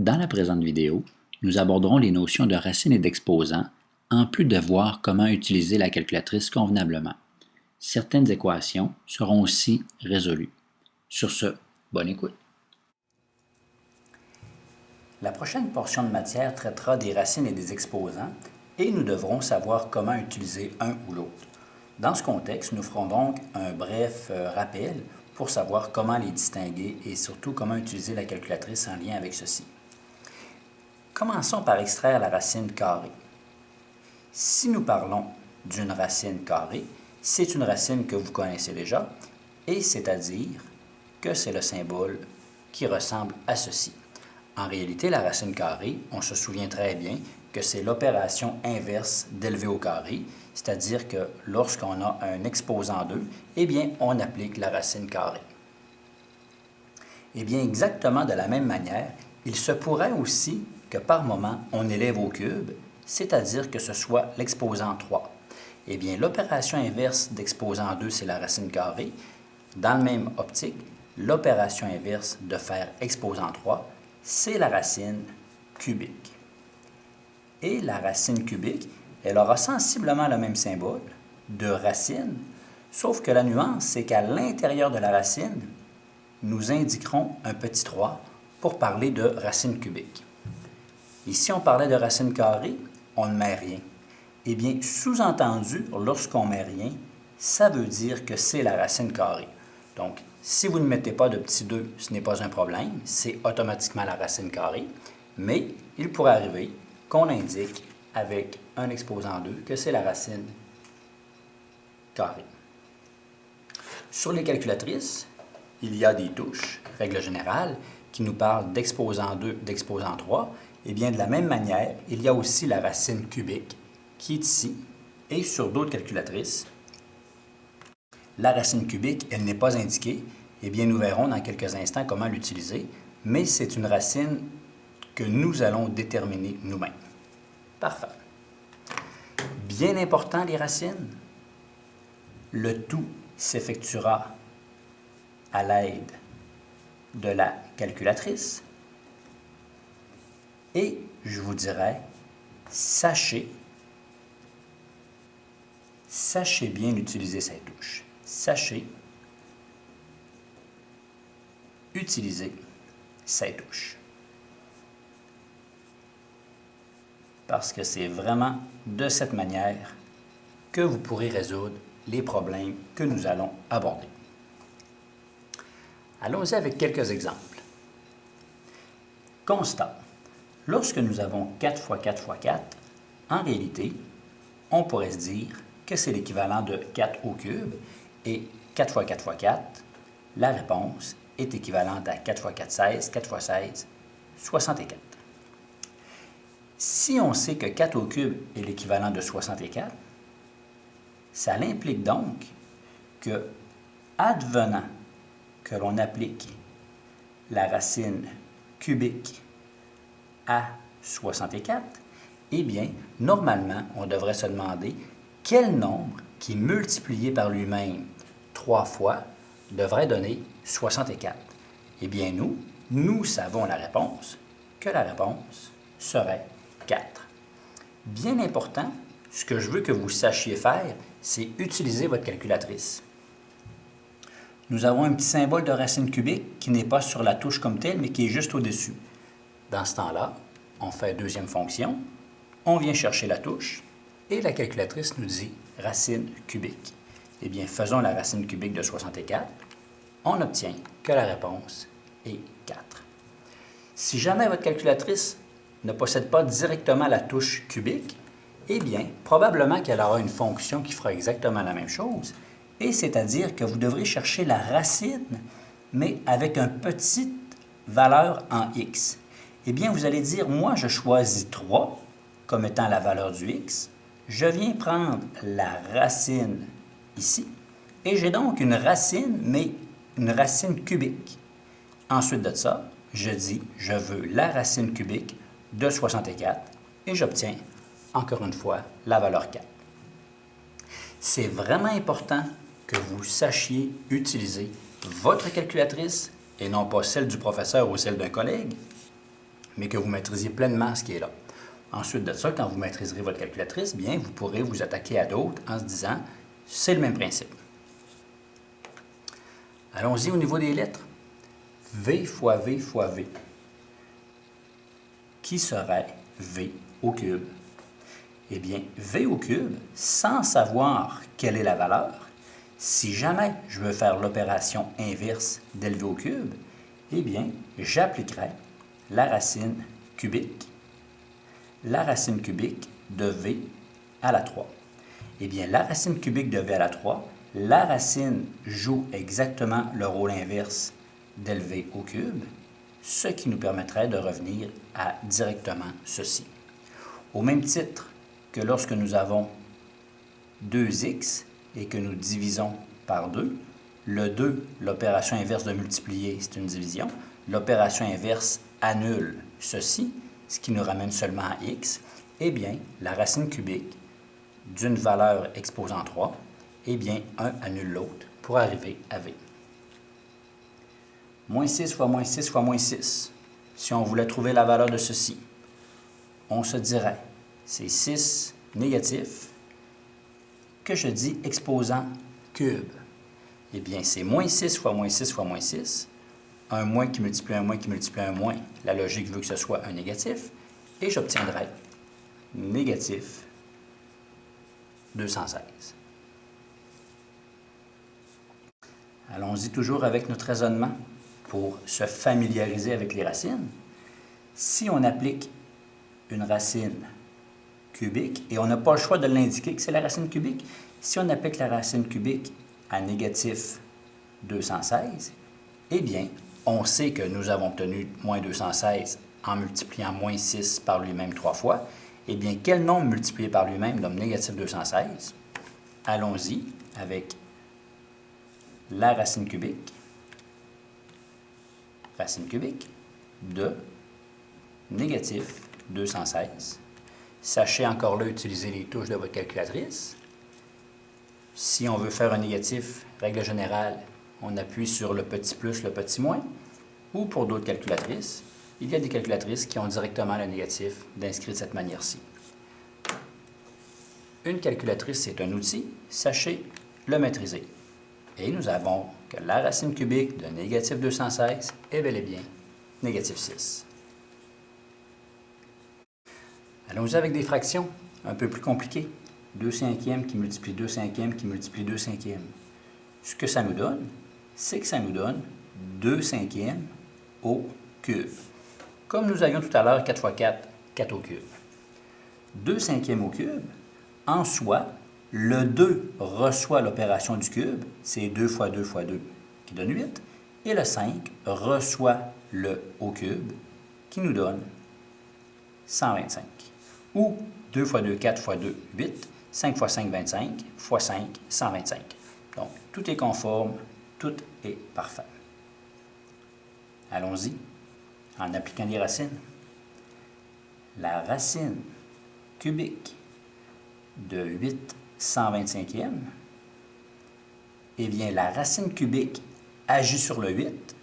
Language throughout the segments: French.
Dans la présente vidéo, nous aborderons les notions de racines et d'exposants, en plus de voir comment utiliser la calculatrice convenablement. Certaines équations seront aussi résolues. Sur ce, bonne écoute. La prochaine portion de matière traitera des racines et des exposants et nous devrons savoir comment utiliser un ou l'autre. Dans ce contexte, nous ferons donc un bref rappel pour savoir comment les distinguer et surtout comment utiliser la calculatrice en lien avec ceci. Commençons par extraire la racine carrée. Si nous parlons d'une racine carrée, c'est une racine que vous connaissez déjà, et c'est-à-dire que c'est le symbole qui ressemble à ceci. En réalité, la racine carrée, on se souvient très bien que c'est l'opération inverse d'élever au carré, c'est-à-dire que lorsqu'on a un exposant 2, eh bien, on applique la racine carrée. Eh bien, exactement de la même manière, il se pourrait aussi que par moment, on élève au cube, c'est-à-dire que ce soit l'exposant 3. Eh bien, l'opération inverse d'exposant 2, c'est la racine carrée. Dans le même optique, l'opération inverse de faire exposant 3, c'est la racine cubique. Et la racine cubique, elle aura sensiblement le même symbole de racine, sauf que la nuance, c'est qu'à l'intérieur de la racine, nous indiquerons un petit 3 pour parler de racine cubique. Ici, on parlait de racine carrée, on ne met rien. Eh bien, sous-entendu, lorsqu'on ne met rien, ça veut dire que c'est la racine carrée. Donc, si vous ne mettez pas de petit 2, ce n'est pas un problème, c'est automatiquement la racine carrée, mais il pourrait arriver qu'on indique avec un exposant 2 que c'est la racine carrée. Sur les calculatrices, il y a des touches, règle générale, qui nous parlent d'exposant 2, d'exposant 3. Et bien, de la même manière, il y a aussi la racine cubique qui est ici, et sur d'autres calculatrices, la racine cubique, elle n'est pas indiquée. Eh bien, nous verrons dans quelques instants comment l'utiliser, mais c'est une racine que nous allons déterminer nous-mêmes. Parfait. Bien important, les racines. Le tout s'effectuera à l'aide de la calculatrice. Et je vous dirais, sachez bien utiliser ces touches. Sachez utiliser ces touches. Parce que c'est vraiment de cette manière que vous pourrez résoudre les problèmes que nous allons aborder. Allons-y avec quelques exemples. Constat. Lorsque nous avons 4 fois 4 fois 4, en réalité, on pourrait se dire que c'est l'équivalent de 4 au cube, et 4 fois 4 fois 4, la réponse est équivalente à 4 fois 4, 16, 4 fois 16, 64. Si on sait que 4 au cube est l'équivalent de 64, ça implique donc que, advenant que l'on applique la racine cubique à 64, eh bien, normalement, on devrait se demander quel nombre qui, multiplié par lui-même 3 fois, devrait donner 64. Eh bien, nous savons la réponse, que la réponse serait 4. Bien important, ce que je veux que vous sachiez faire, c'est utiliser votre calculatrice. Nous avons un petit symbole de racine cubique qui n'est pas sur la touche comme telle, mais qui est juste au-dessus. Dans ce temps-là, on fait deuxième fonction, on vient chercher la touche, et la calculatrice nous dit racine cubique. Eh bien, faisons la racine cubique de 64, on obtient que la réponse est 4. Si jamais votre calculatrice ne possède pas directement la touche cubique, eh bien, probablement qu'elle aura une fonction qui fera exactement la même chose, et c'est-à-dire que vous devrez chercher la racine, mais avec une petite valeur en x. Eh bien, vous allez dire, moi, je choisis 3 comme étant la valeur du x. Je viens prendre la racine ici, et j'ai donc une racine, mais une racine cubique. Ensuite de ça, je dis, je veux la racine cubique de 64, et j'obtiens, encore une fois, la valeur 4. C'est vraiment important que vous sachiez utiliser votre calculatrice et non pas celle du professeur ou celle d'un collègue. mais que vous maîtrisiez pleinement ce qui est là. Ensuite de ça, quand vous maîtriserez votre calculatrice, bien, vous pourrez vous attaquer à d'autres en se disant, c'est le même principe. Allons-y au niveau des lettres. V fois V fois V. Qui serait V au cube? Eh bien, V au cube, sans savoir quelle est la valeur, si jamais je veux faire l'opération inverse d'élever au cube, eh bien, j'appliquerai la racine cubique de V à la 3. Eh bien, la racine cubique de V à la 3, la racine joue exactement le rôle inverse d'élever au cube, ce qui nous permettrait de revenir à directement ceci. Au même titre que lorsque nous avons 2x et que nous divisons par 2, le 2, l'opération inverse de multiplier, c'est une division. L'opération inverse annule ceci, ce qui nous ramène seulement à x. Eh bien, la racine cubique d'une valeur exposant 3, eh bien, un annule l'autre pour arriver à v. Moins 6 fois moins 6 fois moins 6. Si on voulait trouver la valeur de ceci, on se dirait, c'est 6 négatif, que je dis exposant cube. Eh bien, c'est moins 6 fois moins 6 fois moins 6. Un moins qui multiplie un moins qui multiplie un moins. La logique veut que ce soit un négatif. Et j'obtiendrai négatif 216. Allons-y toujours avec notre raisonnement pour se familiariser avec les racines. Si on applique une racine cubique, et on n'a pas le choix de l'indiquer que c'est la racine cubique, si on applique la racine cubique à négatif 216, eh bien, on sait que nous avons obtenu moins 216 en multipliant moins 6 par lui-même 3 fois. Eh bien, quel nombre multiplié par lui-même donne négatif 216? Allons-y avec la racine cubique de négatif 216. Sachez encore là utiliser les touches de votre calculatrice. Si on veut faire un négatif, règle générale, on appuie sur le petit plus, le petit moins. Ou pour d'autres calculatrices, il y a des calculatrices qui ont directement le négatif d'inscrire de cette manière-ci. Une calculatrice, c'est un outil. Sachez le maîtriser. Et nous avons que la racine cubique de négatif 216 est bel et bien négatif 6. Allons-y avec des fractions un peu plus compliquées. 2 cinquièmes qui multiplie 2 cinquièmes qui multiplie 2 cinquièmes. Ce que ça nous donne, c'est que ça nous donne 2 cinquièmes au cube. Comme nous avions tout à l'heure 4 fois 4, 4 au cube. 2 cinquièmes au cube, en soi, le 2 reçoit l'opération du cube, c'est 2 fois 2 fois 2 qui donne 8, et le 5 reçoit le au cube qui nous donne 125. Ou 2 fois 2, 4 fois 2, 8, 5 fois 5, 25, fois 5, 125. Donc, tout est conforme, tout est parfait. Allons-y, en appliquant les racines. La racine cubique de 8 125e, eh bien, la racine cubique agit sur le 8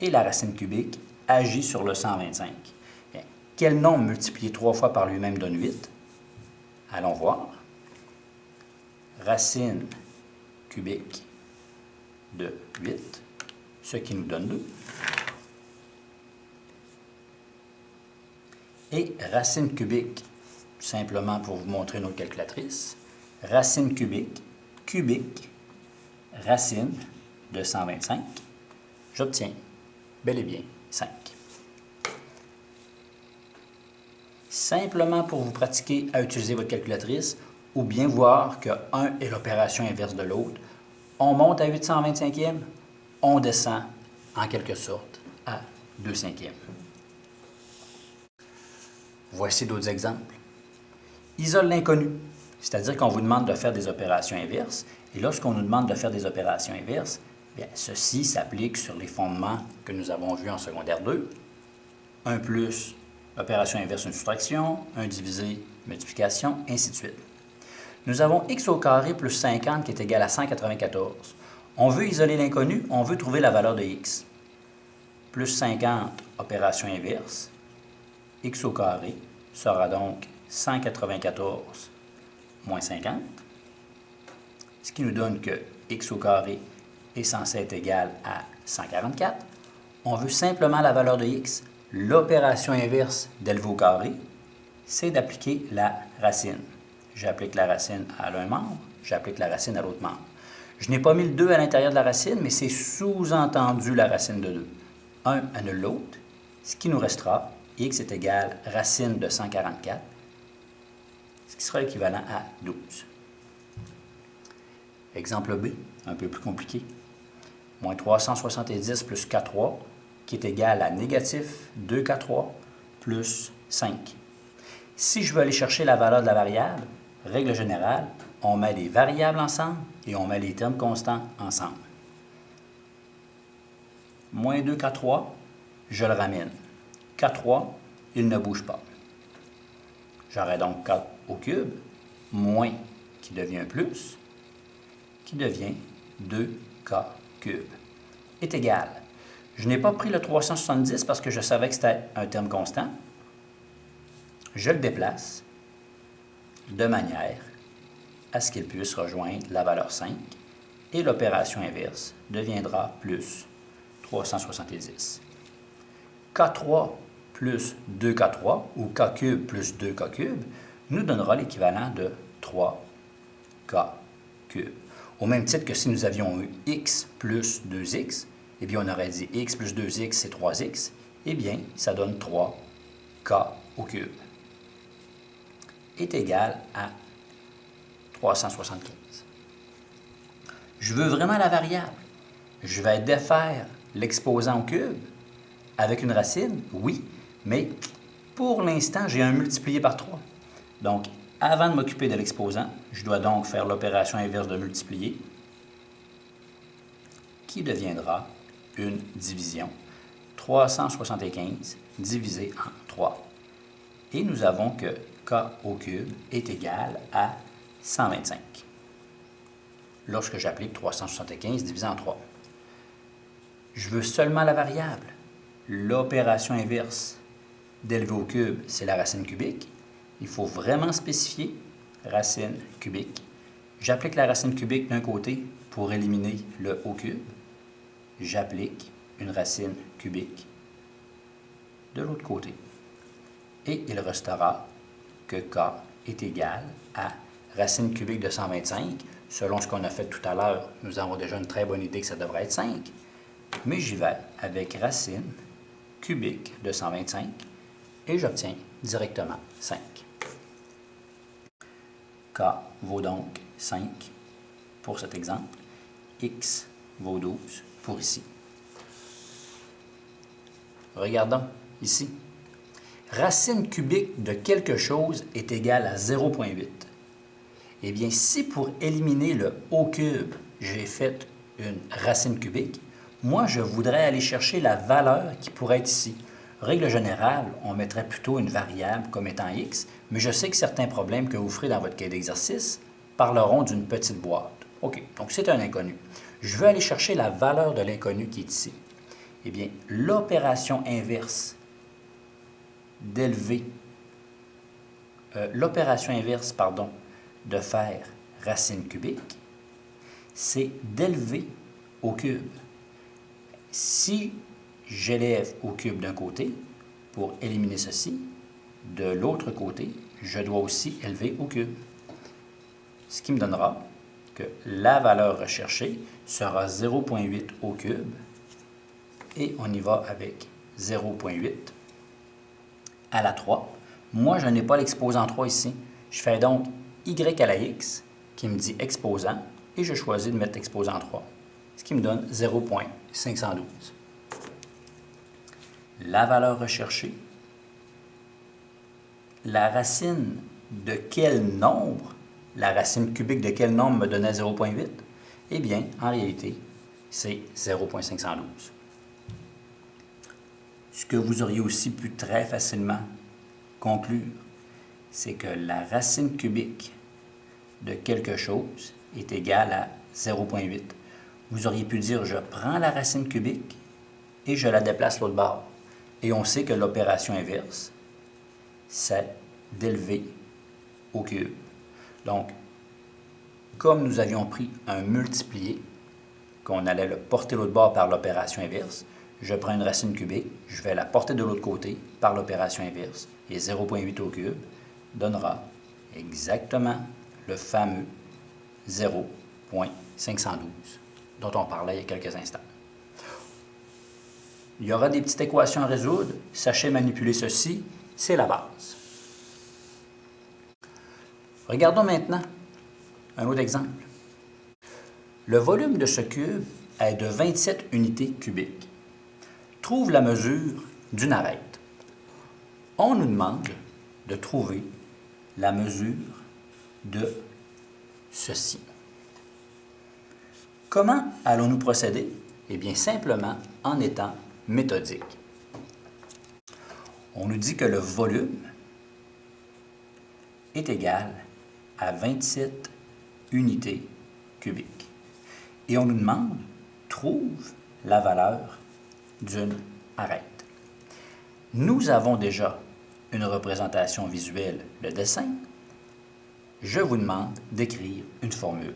et la racine cubique agit sur le 125. Bien, quel nombre multiplié 3 fois par lui-même donne 8? Allons voir. Racine cubique de 8, ce qui nous donne 2. Et racine cubique, simplement pour vous montrer notre calculatrice, racine cubique, racine de 125, j'obtiens bel et bien 5. Simplement pour vous pratiquer à utiliser votre calculatrice ou bien voir que 1 est l'opération inverse de l'autre, on monte à 825e, on descend en quelque sorte à 2 cinquièmes. Voici d'autres exemples. Isole l'inconnu, c'est-à-dire qu'on vous demande de faire des opérations inverses, et lorsqu'on nous demande de faire des opérations inverses, bien, ceci s'applique sur les fondements que nous avons vus en secondaire 2. 1 plus, opération inverse, une soustraction, 1 divisé, multiplication, ainsi de suite. Nous avons x au carré plus 50 qui est égal à 194. On veut isoler l'inconnu, on veut trouver la valeur de x. Plus 50, opération inverse. x au carré sera donc 194 moins 50, ce qui nous donne que x au carré est censé être égal à 144. On veut simplement la valeur de x. L'opération inverse d'élever au carré, c'est d'appliquer la racine. J'applique la racine à l'un membre, j'applique la racine à l'autre membre. Je n'ai pas mis le 2 à l'intérieur de la racine, mais c'est sous-entendu la racine de 2. Un annule l'autre, ce qui nous restera, x est égal à racine de 144, ce qui sera équivalent à 12. Exemple B, un peu plus compliqué. Moins 370 plus K3, qui est égal à négatif 2K3 plus 5. Si je veux aller chercher la valeur de la variable, règle générale, on met les variables ensemble et on met les termes constants ensemble. Moins 2K3, je le ramène. K3, il ne bouge pas. J'aurai donc 4 au cube, moins qui devient plus, qui devient 2K cube, est égal. Je n'ai pas pris le 370 parce que je savais que c'était un terme constant. Je le déplace de manière à ce qu'il puisse rejoindre la valeur 5 et l'opération inverse deviendra plus 370. K3 plus 2K3 ou K cube plus 2K cube nous donnera l'équivalent de 3K cube. Au même titre que si nous avions eu x plus 2x, eh bien on aurait dit x plus 2x c'est 3x, eh bien ça donne 3K au cube est égal à 375. Je veux vraiment la variable. Je vais défaire l'exposant au cube avec une racine, oui, mais pour l'instant, j'ai un multiplié par 3. Donc, avant de m'occuper de l'exposant, je dois donc faire l'opération inverse de multiplier, qui deviendra une division. 375 divisé en 3. Et nous avons que k au cube est égal à 125. Lorsque j'applique 375 divisé en 3. Je veux seulement la variable. L'opération inverse d'élever au cube, c'est la racine cubique. Il faut vraiment spécifier racine cubique. J'applique la racine cubique d'un côté pour éliminer le au cube. J'applique une racine cubique de l'autre côté. Et il restera que k est égal à racine cubique de 125. Selon ce qu'on a fait tout à l'heure, nous avons déjà une très bonne idée que ça devrait être 5. Mais j'y vais avec racine cubique de 125 et j'obtiens directement 5. K vaut donc 5 pour cet exemple. X vaut 12 pour ici. Regardons ici. Racine cubique de quelque chose est égale à 0,8. Eh bien, si pour éliminer le au cube, j'ai fait une racine cubique, moi, je voudrais aller chercher la valeur qui pourrait être ici. Règle générale, on mettrait plutôt une variable comme étant x, mais je sais que certains problèmes que vous ferez dans votre cahier d'exercice parleront d'une petite boîte. OK, donc c'est un inconnu. Je veux aller chercher la valeur de l'inconnu qui est ici. Eh bien, l'opération inverse d'élever, de faire racine cubique, c'est d'élever au cube. Si j'élève au cube d'un côté, pour éliminer ceci, de l'autre côté, je dois aussi élever au cube. Ce qui me donnera que la valeur recherchée sera 0,8 au cube, et on y va avec 0,8 à la 3. Moi, je n'ai pas l'exposant 3 ici. Je fais donc y à la x, qui me dit exposant, et je choisis de mettre exposant 3, ce qui me donne 0,512. La valeur recherchée, la racine de quel nombre, la racine cubique de quel nombre me donnait 0,8? Eh bien, en réalité, c'est 0,512. Ce que vous auriez aussi pu très facilement conclure, c'est que la racine cubique de quelque chose est égale à 0,8. Vous auriez pu dire, je prends la racine cubique et je la déplace l'autre bord. Et on sait que l'opération inverse c'est d'élever au cube. Donc, comme nous avions pris un multiplié, qu'on allait le porter l'autre bord par l'opération inverse, je prends une racine cubique, je vais la porter de l'autre côté par l'opération inverse, et 0,8 au cube donnera exactement le fameux 0,512 dont on parlait il y a quelques instants. Il y aura des petites équations à résoudre. Sachez manipuler ceci, c'est la base. Regardons maintenant un autre exemple. Le volume de ce cube est de 27 unités cubiques. Trouve la mesure d'une arête. On nous demande de trouver la mesure de ceci. Comment allons-nous procéder? Eh bien, simplement en étant méthodique. On nous dit que le volume est égal à 27 unités cubiques. Et on nous demande, trouve la valeur d'une arête. Nous avons déjà une représentation visuelle, le dessin. Je vous demande d'écrire une formule.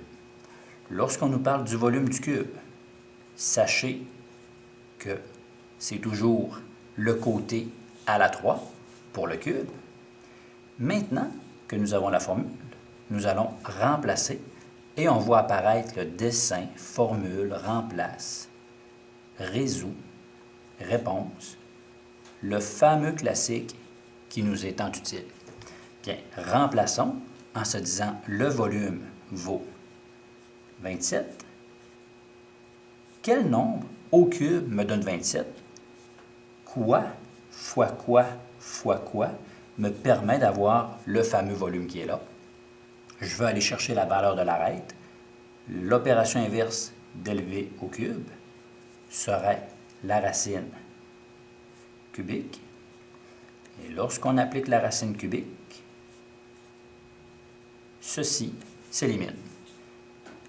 Lorsqu'on nous parle du volume du cube, sachez que c'est toujours le côté à la 3 pour le cube. Maintenant que nous avons la formule, nous allons remplacer et on voit apparaître le dessin, formule, remplace, résout, réponse, le fameux classique qui nous est tant utile. Bien, remplaçons en se disant le volume vaut 27. Quel nombre au cube me donne 27? Quoi fois quoi fois quoi me permet d'avoir le fameux volume qui est là? Je veux aller chercher la valeur de l'arête. L'opération inverse d'élever au cube serait la racine cubique. Et lorsqu'on applique la racine cubique, ceci s'élimine.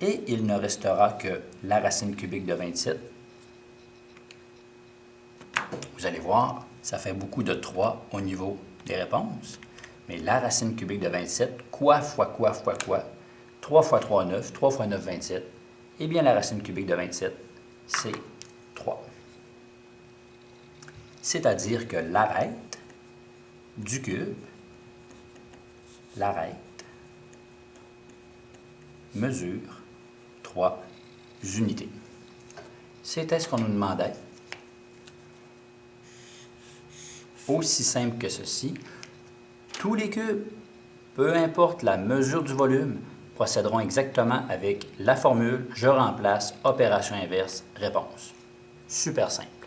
Et il ne restera que la racine cubique de 27. Vous allez voir, ça fait beaucoup de 3 au niveau des réponses. Mais la racine cubique de 27, quoi fois quoi fois quoi? 3 fois 3, 9. 3 fois 9, 27. Eh bien, la racine cubique de 27, c'est 3. C'est-à-dire que l'arête du cube, l'arête mesure 3 unités. C'était ce qu'on nous demandait. Aussi simple que ceci. Tous les cubes, peu importe la mesure du volume, procéderont exactement avec la formule « Je remplace, opération inverse, réponse ». Super simple.